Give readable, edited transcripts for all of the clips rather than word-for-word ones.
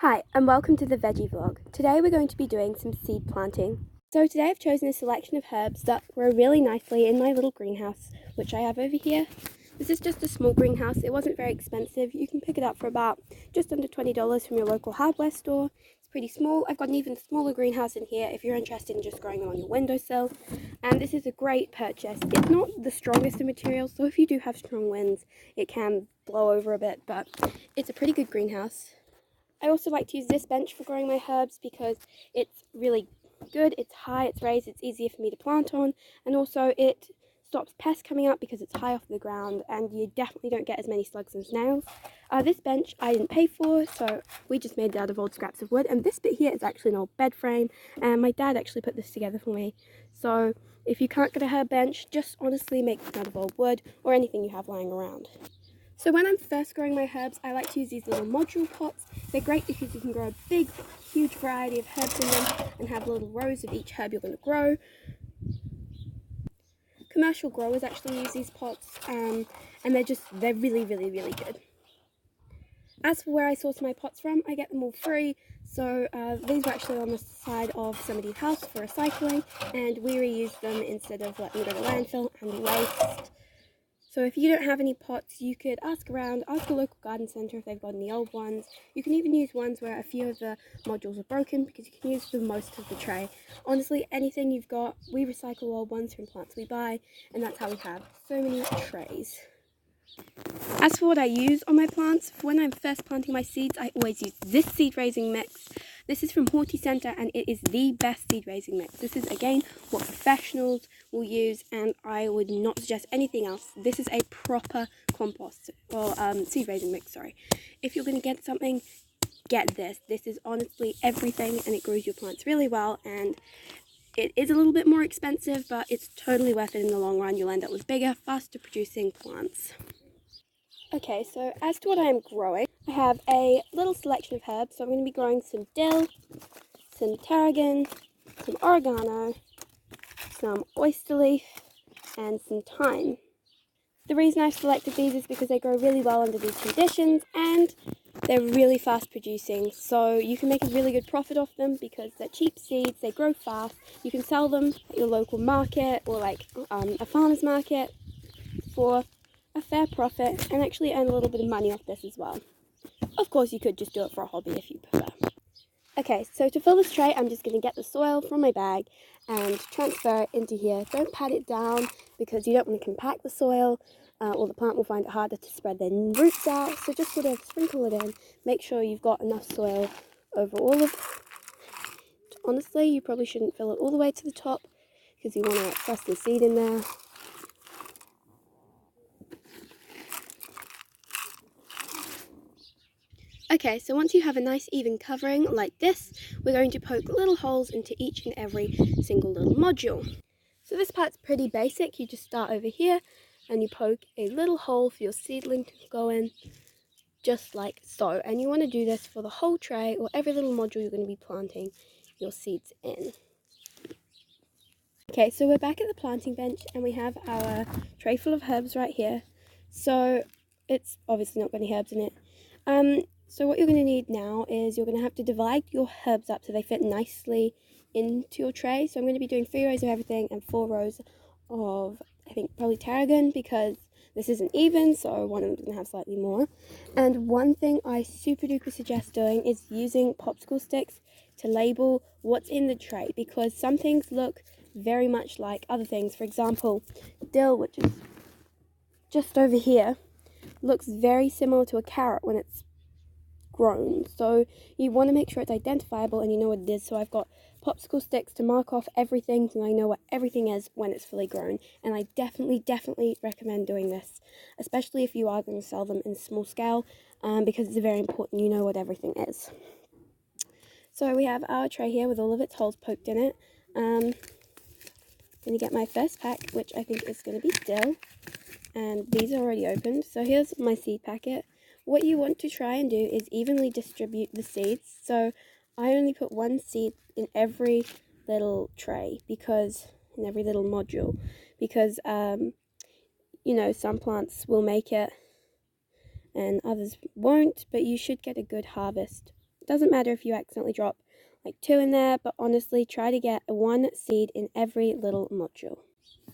Hi and welcome to the Veggie Vlog. Today we're going to be doing some seed planting. So today I've chosen a selection of herbs that grow really nicely in my little greenhouse, which I have over here. This is just a small greenhouse. It wasn't very expensive. You can pick it up for about just under $20 from your local hardware store. It's pretty small. I've got an even smaller greenhouse in here if you're interested in just growing them on your windowsill. And this is a great purchase. It's not the strongest of materials, so if you do have strong winds, it can blow over a bit, but it's a pretty good greenhouse. I also like to use this bench for growing my herbs because it's really good, it's high, it's raised, it's easier for me to plant on, and also it stops pests coming up because it's high off the ground and you definitely don't get as many slugs and snails. This bench I didn't pay for, so we just made it out of old scraps of wood, and this bit here is actually an old bed frame, and my dad actually put this together for me. So if you can't get a herb bench, just honestly make it out of old wood or anything you have lying around. So when I'm first growing my herbs, I like to use these little module pots. They're great because you can grow a big, huge variety of herbs in them and have little rows of each herb you're going to grow. Commercial growers actually use these pots and they're really good. As for where I source my pots from, I get them all free. So these were actually on the side of somebody's house for recycling, and we reuse them instead of letting them go to landfill and waste. So if you don't have any pots, you could ask around, ask a local garden centre if they've got any old ones. You can even use ones where a few of the modules are broken because you can use the most of the tray. Honestly, anything you've got, we recycle old ones from plants we buy, and that's how we have so many trays. As for what I use on my plants, when I'm first planting my seeds, I always use this seed raising mix. This is from Horti Centre and it is the best seed raising mix. This is again what professionals will use, and I would not suggest anything else. This is a proper compost or seed raising mix, sorry. If you're going to get something, get this. This is honestly everything and it grows your plants really well, and it is a little bit more expensive, but it's totally worth it in the long run. You'll end up with bigger, faster producing plants. Okay, so as to what I am growing, I have a little selection of herbs. So I'm going to be growing some dill, some tarragon, some oregano, some oyster leaf, and some thyme. The reason I've selected these is because they grow really well under these conditions and they're really fast producing. So you can make a really good profit off them because they're cheap seeds, they grow fast. You can sell them at your local market or like a farmer's market for a fair profit and actually earn a little bit of money off this as well. Of course, you could just do it for a hobby if you prefer. Okay, so to fill this tray, I'm just going to get the soil from my bag and transfer it into here. Don't pat it down because you don't want to compact the soil or the plant will find it harder to spread their roots out. So just sort of sprinkle it in. Make sure you've got enough soil over all of it. Honestly, you probably shouldn't fill it all the way to the top because you want to press the seed in there. Okay, so once you have a nice even covering like this, we're going to poke little holes into each and every single little module. So this part's pretty basic. You just start over here and you poke a little hole for your seedling to go in, just like so. And you want to do this for the whole tray or every little module you're going to be planting your seeds in. Okay, so we're back at the planting bench and we have our tray full of herbs right here. So it's obviously not got any herbs in it. So what you're going to need now is you're going to have to divide your herbs up so they fit nicely into your tray. So I'm going to be doing 3 rows of everything and 4 rows of, I think, probably tarragon because this isn't even, so one of them's going to have slightly more. And one thing I super duper suggest doing is using popsicle sticks to label what's in the tray because some things look very much like other things. For example, dill, which is just over here, looks very similar to a carrot when it's grown, so you want to make sure it's identifiable and you know what it is. So I've got popsicle sticks to mark off everything so I know what everything is when it's fully grown, and I definitely recommend doing this, especially if you are going to sell them in small scale, because it's very important you know what everything is. So we have our tray here with all of its holes poked in it. I'm going to get my first pack, which I think is going to be dill, and these are already opened. So here's my seed packet. What you want to try and do is evenly distribute the seeds. So I only put 1 seed in every little tray because, in every little module, because, you know, some plants will make it and others won't, but you should get a good harvest Doesn't matter if you accidentally drop like 2 in there, but honestly try to get 1 seed in every little module.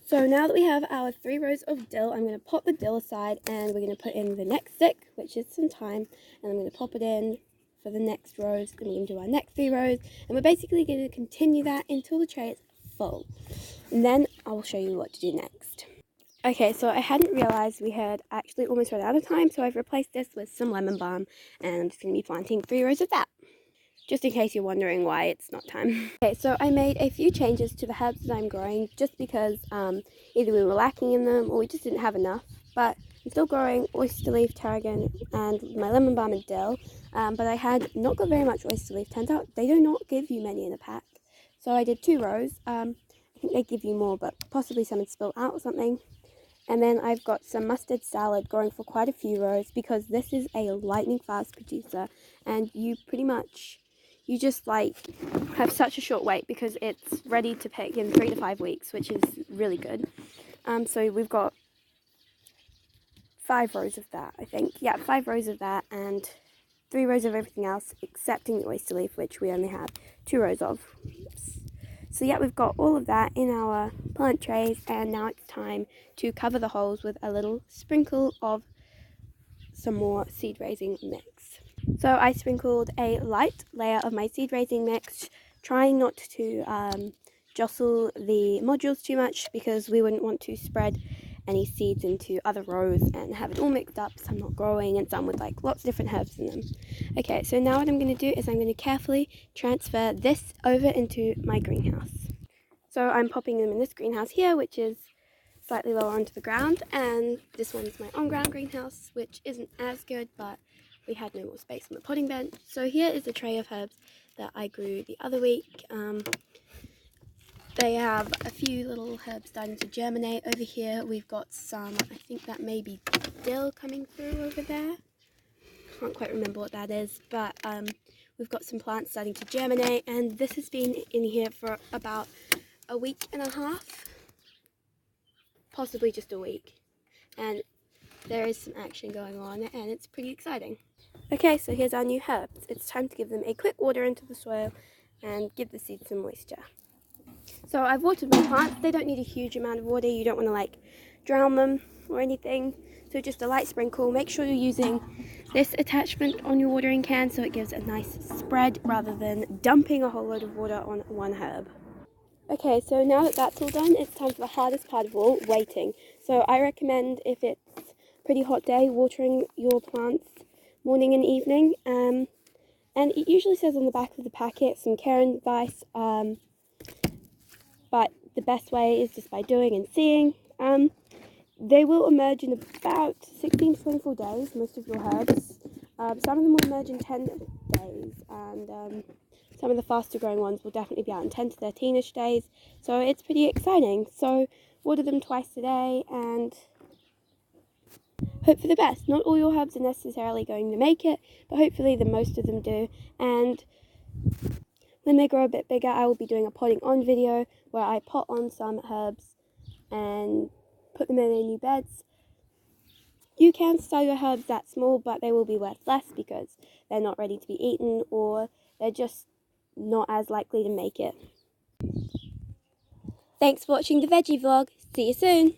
So now that we have our 3 rows of dill, I'm going to pop the dill aside and we're going to put in the next stick, which is some thyme, and I'm going to pop it in for the next rows, and we're going to do our next 3 rows, and we're basically going to continue that until the tray is full. And then I'll show you what to do next. Okay, so I hadn't realised we had actually almost run out of time, so I've replaced this with some lemon balm, and I'm just going to be planting 3 rows of that. Just in case you're wondering why it's not time. Okay, so I made a few changes to the herbs that I'm growing just because either we were lacking in them or we just didn't have enough. But I'm still growing oyster leaf, tarragon, and my lemon balm and dill. But I had not got very much oyster leaf. Turns out they do not give you many in a pack. So I did 2 rows. I think they give you more, but possibly some had spilled out or something. And then I've got some mustard salad growing for quite a few rows because this is a lightning fast producer, and you just like have such a short wait because it's ready to pick in 3 to 5 weeks, which is really good. So we've got 5 rows of that, I think. Yeah, 5 rows of that and 3 rows of everything else, excepting the oyster leaf, which we only have 2 rows of. Oops. So yeah, we've got all of that in our plant trays, and now it's time to cover the holes with a little sprinkle of some more seed raising mix. So I sprinkled a light layer of my seed raising mix, trying not to jostle the modules too much because we wouldn't want to spread any seeds into other rows and have it all mixed up, some not growing and some with like lots of different herbs in them. Okay, so now what I'm going to do is I'm going to carefully transfer this over into my greenhouse. So I'm popping them in this greenhouse here, which is slightly lower onto the ground, and this one's my on-ground greenhouse, which isn't as good, but we had no more space on the potting bench. So here is a tray of herbs that I grew the other week. They have a few little herbs starting to germinate over here. We've got some, I think that may be dill coming through over there. Can't quite remember what that is, but we've got some plants starting to germinate, and this has been in here for about a week and a half, possibly just a week, and there is some action going on and it's pretty exciting. Okay, so here's our new herbs. It's time to give them a quick water into the soil and give the seeds some moisture. So I've watered my plants. They don't need a huge amount of water. You don't want to like drown them or anything. So just a light sprinkle. Make sure you're using this attachment on your watering can so it gives a nice spread rather than dumping a whole load of water on one herb. Okay, so now that that's all done, it's time for the hardest part of all, waiting. So I recommend, if it's a pretty hot day, watering your plants morning and evening. And it usually says on the back of the packet some care and advice, but the best way is just by doing and seeing. They will emerge in about 16 to 24 days, most of your herbs. Some of them will emerge in 10 days, and some of the faster growing ones will definitely be out in 10 to 13ish days. So it's pretty exciting. So water them twice a day and hope for the best. Not all your herbs are necessarily going to make it, but hopefully the most of them do. And when they grow a bit bigger, I will be doing a potting on video where I pot on some herbs and put them in their new beds. You can start your herbs that small, but they will be worth less because they're not ready to be eaten, or they're just not as likely to make it. Thanks for watching the veggie vlog. See you soon.